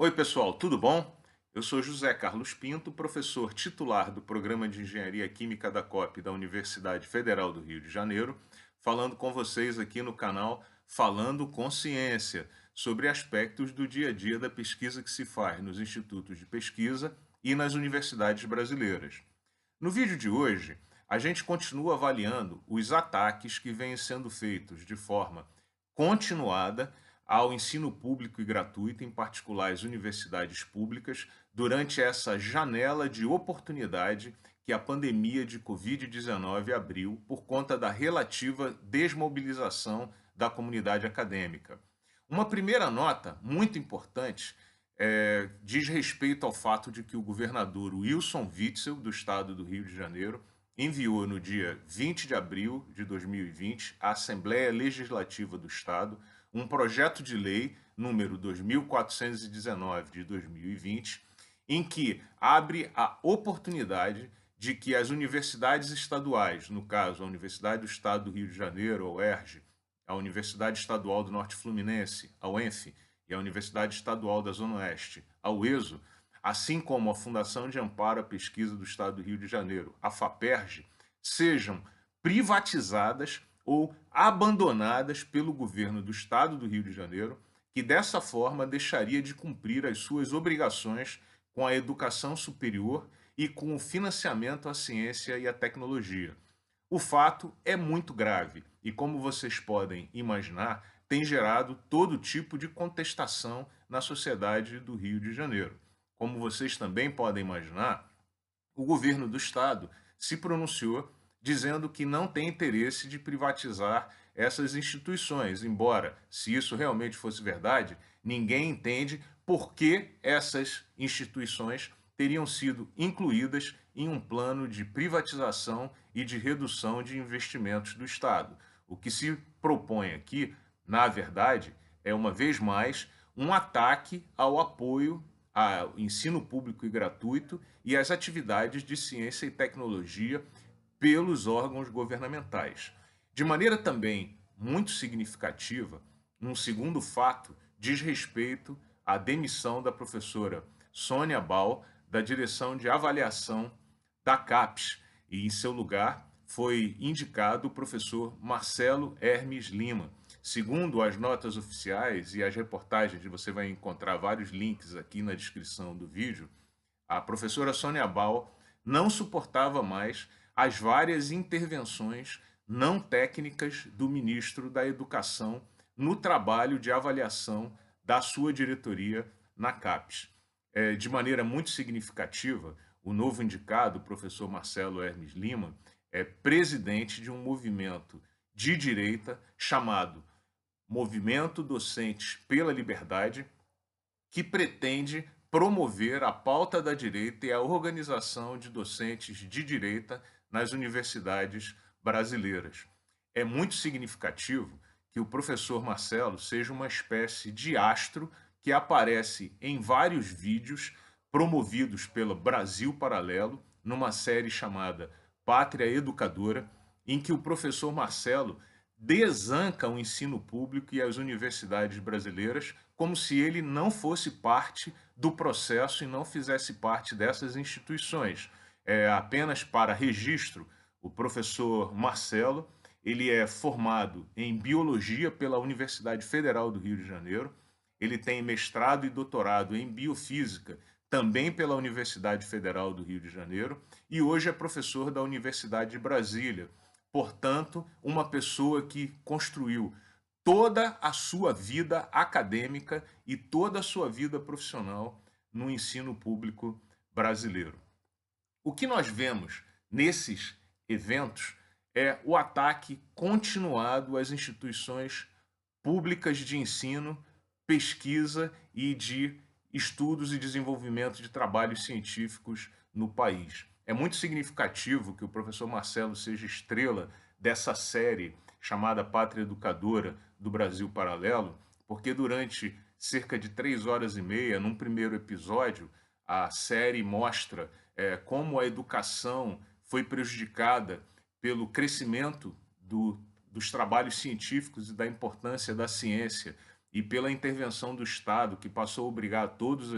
Oi, pessoal, tudo bom? Eu sou José Carlos Pinto, professor titular do Programa de Engenharia Química da COP da Universidade Federal do Rio de Janeiro, falando com vocês aqui no canal Falando com Ciência, sobre aspectos do dia a dia da pesquisa que se faz nos institutos de pesquisa e nas universidades brasileiras. No vídeo de hoje, a gente continua avaliando os ataques que vêm sendo feitos de forma continuada ao ensino público e gratuito, em particular as universidades públicas, durante essa janela de oportunidade que a pandemia de Covid-19 abriu por conta da relativa desmobilização da comunidade acadêmica. Uma primeira nota muito importante diz respeito ao fato de que o governador Wilson Witzel, do estado do Rio de Janeiro, enviou no dia 20 de abril de 2020 à Assembleia Legislativa do Estado um projeto de lei número 2419 de 2020, em que abre a oportunidade de que as universidades estaduais, no caso a Universidade do Estado do Rio de Janeiro, a UERJ, a Universidade Estadual do Norte Fluminense, a UENF, e a Universidade Estadual da Zona Oeste, a UESO, assim como a Fundação de Amparo à Pesquisa do Estado do Rio de Janeiro, a FAPERJ, sejam privatizadas ou abandonadas pelo governo do Estado do Rio de Janeiro, que dessa forma deixaria de cumprir as suas obrigações com a educação superior e com o financiamento à ciência e à tecnologia. O fato é muito grave e, como vocês podem imaginar, tem gerado todo tipo de contestação na sociedade do Rio de Janeiro. Como vocês também podem imaginar, o governo do estado se pronunciou dizendo que não tem interesse de privatizar essas instituições, embora, se isso realmente fosse verdade, ninguém entende por que essas instituições teriam sido incluídas em um plano de privatização e de redução de investimentos do Estado. O que se propõe aqui, na verdade, é uma vez mais um ataque ao apoio ao ensino público e gratuito e às atividades de ciência e tecnologia pelos órgãos governamentais. De maneira também muito significativa, um segundo fato diz respeito à demissão da professora Sônia Bal da direção de avaliação da CAPES, e em seu lugar foi indicado o professor Marcelo Hermes Lima. Segundo as notas oficiais e as reportagens, você vai encontrar vários links aqui na descrição do vídeo, a professora Sônia Bal não suportava mais as várias intervenções não técnicas do ministro da Educação no trabalho de avaliação da sua diretoria na CAPES. De maneira muito significativa, o novo indicado, o professor Marcelo Hermes Lima, é presidente de um movimento de direita chamado Movimento Docentes pela Liberdade, que pretende promover a pauta da direita e a organização de docentes de direita nas universidades brasileiras. É muito significativo que o professor Marcelo seja uma espécie de astro que aparece em vários vídeos promovidos pelo Brasil Paralelo, numa série chamada Pátria Educadora, em que o professor Marcelo desanca o ensino público e as universidades brasileiras como se ele não fosse parte do processo e não fizesse parte dessas instituições. Apenas para registro, o professor Marcelo, ele é formado em Biologia pela Universidade Federal do Rio de Janeiro, ele tem mestrado e doutorado em Biofísica, também pela Universidade Federal do Rio de Janeiro, e hoje é professor da Universidade de Brasília. Portanto, uma pessoa que construiu toda a sua vida acadêmica e toda a sua vida profissional no ensino público brasileiro. O que nós vemos nesses eventos é o ataque continuado às instituições públicas de ensino, pesquisa e de estudos e desenvolvimento de trabalhos científicos no país. É muito significativo que o professor Marcelo seja estrela dessa série chamada Pátria Educadora do Brasil Paralelo, porque durante cerca de 3 horas e meia, num primeiro episódio, a série mostra como a educação foi prejudicada pelo crescimento dos trabalhos científicos e da importância da ciência e pela intervenção do Estado, que passou a obrigar todos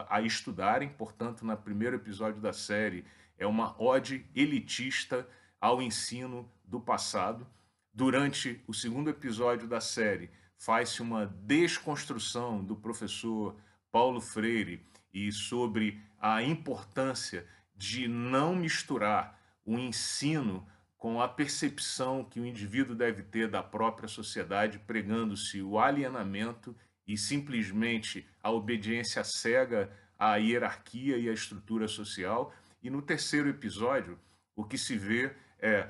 a estudarem. Portanto, no primeiro episódio da série, é uma ode elitista ao ensino do passado. Durante o segundo episódio da série, faz-se uma desconstrução do professor Paulo Freire e sobre a importância de não misturar o ensino com a percepção que o indivíduo deve ter da própria sociedade, pregando-se o alienamento e simplesmente a obediência cega à hierarquia e à estrutura social. E no terceiro episódio, o que se vê é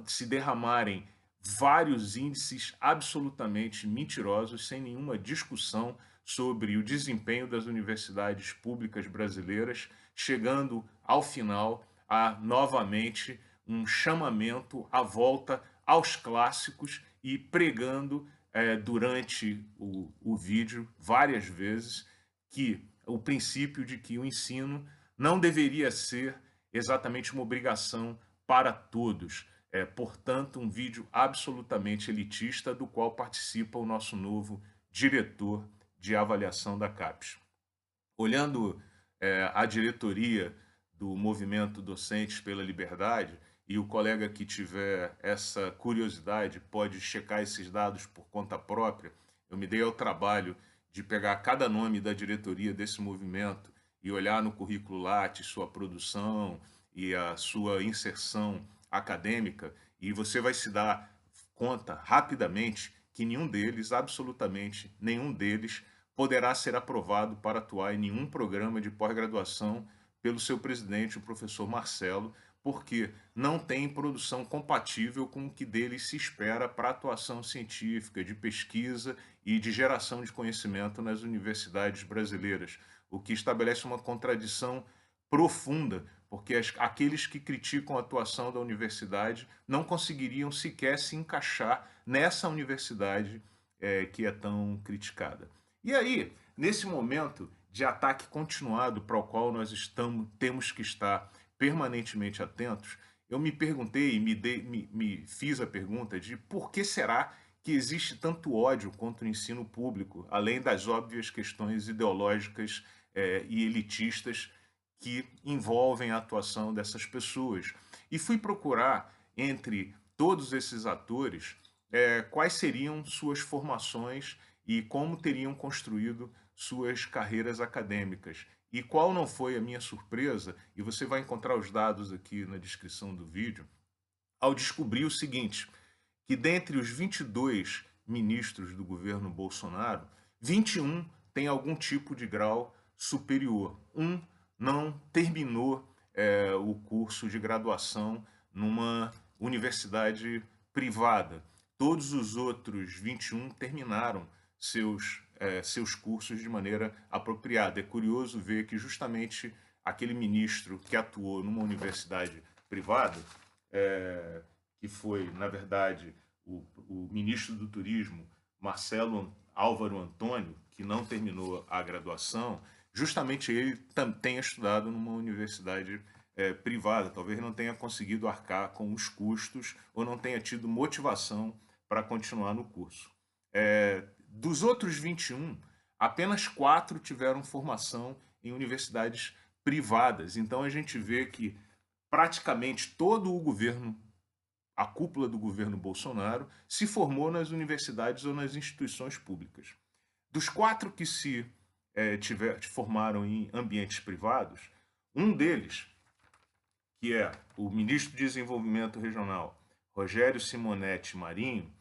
se derramarem vários índices absolutamente mentirosos, sem nenhuma discussão sobre o desempenho das universidades públicas brasileiras, chegando ao final a novamente um chamamento à volta aos clássicos e pregando durante o vídeo várias vezes que o princípio de que o ensino não deveria ser exatamente uma obrigação para todos. Portanto, um vídeo absolutamente elitista do qual participa o nosso novo diretor de avaliação da CAPES. Olhando a diretoria do Movimento Docentes pela Liberdade, e o colega que tiver essa curiosidade pode checar esses dados por conta própria, eu me dei ao trabalho de pegar cada nome da diretoria desse movimento e olhar no currículo Lattes, sua produção e a sua inserção acadêmica, e você vai se dar conta rapidamente que nenhum deles, absolutamente nenhum deles, poderá ser aprovado para atuar em nenhum programa de pós-graduação pelo seu presidente, o professor Marcelo, porque não tem produção compatível com o que deles se espera para atuação científica, de pesquisa e de geração de conhecimento nas universidades brasileiras, o que estabelece uma contradição profunda, porque aqueles que criticam a atuação da universidade não conseguiriam sequer se encaixar nessa universidade que é tão criticada. E aí, nesse momento de ataque continuado para o qual nós temos que estar permanentemente atentos, eu me perguntei, me fiz a pergunta de por que será que existe tanto ódio contra o ensino público, além das óbvias questões ideológicas e elitistas que envolvem a atuação dessas pessoas. E fui procurar entre todos esses atores quais seriam suas formações e como teriam construído suas carreiras acadêmicas. E qual não foi a minha surpresa, e você vai encontrar os dados aqui na descrição do vídeo, ao descobrir o seguinte, que dentre os 22 ministros do governo Bolsonaro, 21 têm algum tipo de grau superior. Um não terminou o curso de graduação numa universidade privada. Todos os outros 21 terminaram seus cursos de maneira apropriada. É curioso ver que justamente aquele ministro que atuou numa universidade privada, que foi, na verdade, o ministro do Turismo, Marcelo Álvaro Antônio, que não terminou a graduação, justamente ele tenha estudado numa universidade privada, talvez não tenha conseguido arcar com os custos ou não tenha tido motivação para continuar no curso. Dos outros 21, apenas 4 tiveram formação em universidades privadas. Então a gente vê que praticamente todo o governo, a cúpula do governo Bolsonaro, se formou nas universidades ou nas instituições públicas. Dos 4 que se formaram em ambientes privados, um deles, que é o ministro de Desenvolvimento Regional, Rogério Simonetti Marinho,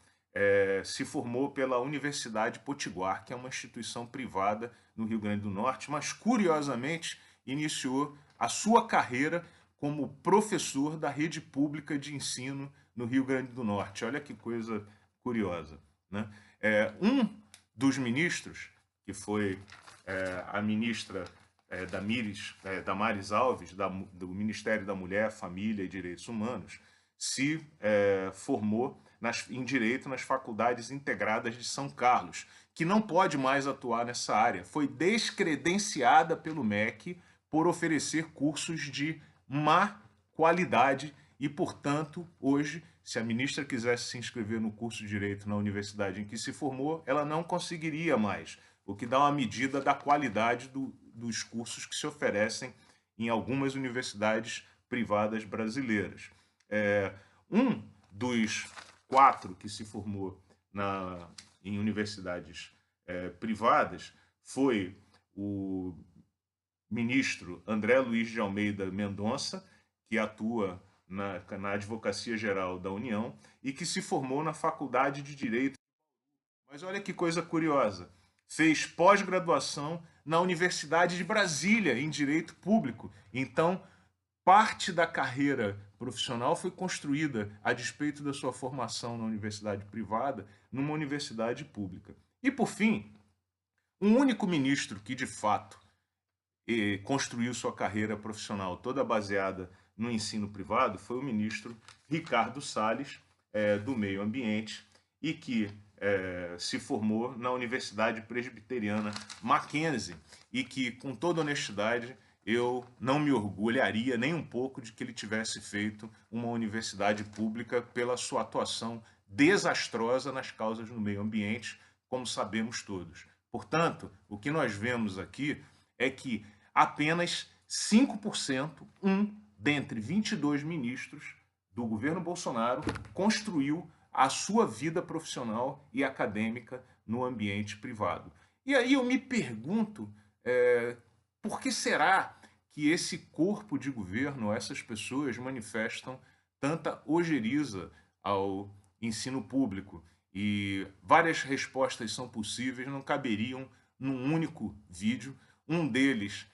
se formou pela Universidade Potiguar, que é uma instituição privada no Rio Grande do Norte, mas curiosamente iniciou a sua carreira como professor da rede pública de ensino no Rio Grande do Norte. Olha que coisa curiosa, né? Um dos ministros, que foi a ministra Damares Alves, do Ministério da Mulher, Família e Direitos Humanos, se formou em Direito nas Faculdades Integradas de São Carlos, que não pode mais atuar nessa área. Foi descredenciada pelo MEC por oferecer cursos de má qualidade e, portanto, hoje se a ministra quisesse se inscrever no curso de Direito na universidade em que se formou, ela não conseguiria mais, o que dá uma medida da qualidade dos cursos que se oferecem em algumas universidades privadas brasileiras. Um dos 4 que se formou em universidades privadas foi o ministro André Luiz de Almeida Mendonça, que atua na Advocacia Geral da União e que se formou na Faculdade de Direito. Mas olha que coisa curiosa, fez pós-graduação na Universidade de Brasília, em Direito Público. Então, parte da carreira profissional foi construída, a despeito da sua formação na universidade privada, numa universidade pública. E, por fim, um único ministro que, de fato, construiu sua carreira profissional toda baseada no ensino privado foi o ministro Ricardo Salles, do Meio Ambiente, e que se formou na Universidade Presbiteriana Mackenzie, e que, com toda honestidade, eu não me orgulharia nem um pouco de que ele tivesse feito uma universidade pública pela sua atuação desastrosa nas causas do meio ambiente, como sabemos todos. Portanto, o que nós vemos aqui é que apenas 5%, dentre 22 ministros do governo Bolsonaro, construiu a sua vida profissional e acadêmica no ambiente privado. E aí eu me pergunto, por que será que esse corpo de governo, essas pessoas manifestam tanta ojeriza ao ensino público? E várias respostas são possíveis, não caberiam num único vídeo. Um deles,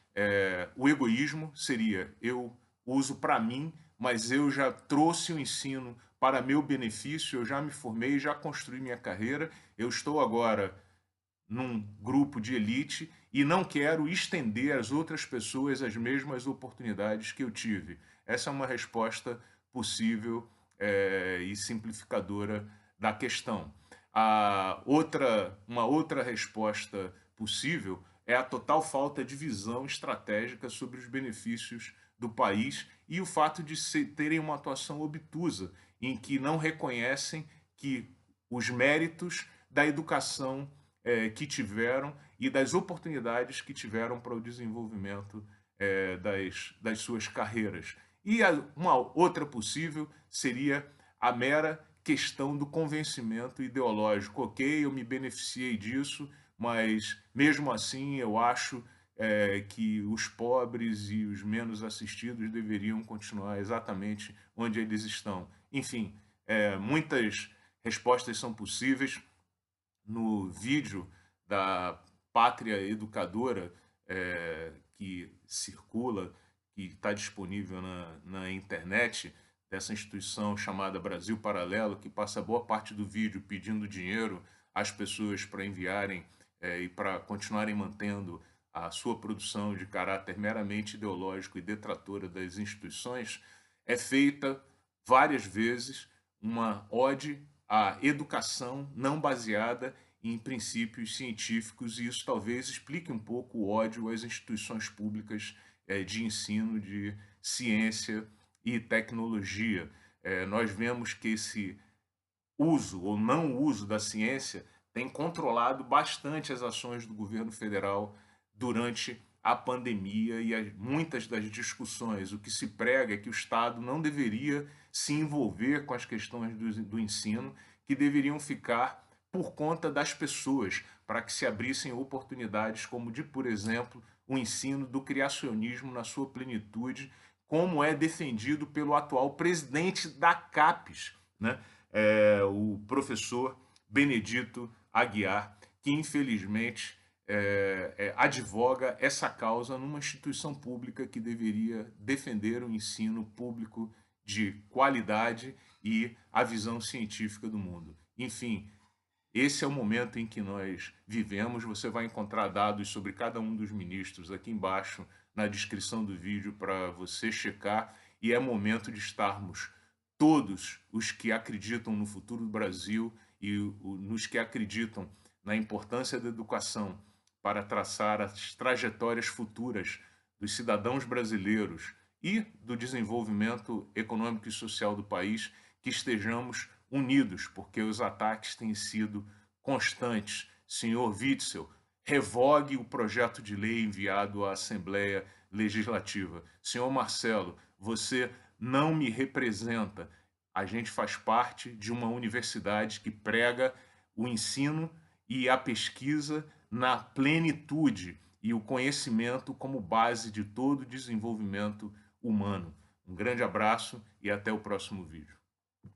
o egoísmo, seria eu uso para mim, mas eu já trouxe o ensino para meu benefício, eu já me formei, já construí minha carreira, eu estou agora num grupo de elite e não quero estender às outras pessoas as mesmas oportunidades que eu tive. Essa é uma resposta possível e simplificadora da questão. Uma outra resposta possível é a total falta de visão estratégica sobre os benefícios do país e o fato de terem uma atuação obtusa, em que não reconhecem que os méritos da educação que tiveram e das oportunidades que tiveram para o desenvolvimento das suas carreiras. E uma outra possível seria a mera questão do convencimento ideológico. Ok, eu me beneficiei disso, mas mesmo assim eu acho que os pobres e os menos assistidos deveriam continuar exatamente onde eles estão. Enfim, muitas respostas são possíveis. No vídeo da Pátria Educadora, que circula, que está disponível na internet, dessa instituição chamada Brasil Paralelo, que passa boa parte do vídeo pedindo dinheiro às pessoas para enviarem e para continuarem mantendo a sua produção de caráter meramente ideológico e detratora das instituições, é feita várias vezes uma ode à educação não baseada em princípios científicos, e isso talvez explique um pouco o ódio às instituições públicas de ensino, de ciência e tecnologia. Nós vemos que esse uso ou não uso da ciência tem controlado bastante as ações do governo federal durante a pandemia e muitas das discussões. O que se prega é que o Estado não deveria se envolver com as questões do ensino, que deveriam ficar por conta das pessoas, para que se abrissem oportunidades como de, por exemplo, o ensino do criacionismo na sua plenitude, como é defendido pelo atual presidente da CAPES, né? O professor Benedito Aguiar, que infelizmente advoga essa causa numa instituição pública que deveria defender o ensino público de qualidade e a visão científica do mundo. Enfim, esse é o momento em que nós vivemos. Você vai encontrar dados sobre cada um dos ministros aqui embaixo na descrição do vídeo para você checar, e é momento de estarmos todos os que acreditam no futuro do Brasil e nos que acreditam na importância da educação para traçar as trajetórias futuras dos cidadãos brasileiros e do desenvolvimento econômico e social do país, que estejamos unidos, porque os ataques têm sido constantes. Senhor Witzel, revogue o projeto de lei enviado à Assembleia Legislativa. Senhor Marcelo, você não me representa. A gente faz parte de uma universidade que prega o ensino e a pesquisa na plenitude e o conhecimento como base de todo o desenvolvimento humano. Um grande abraço e até o próximo vídeo.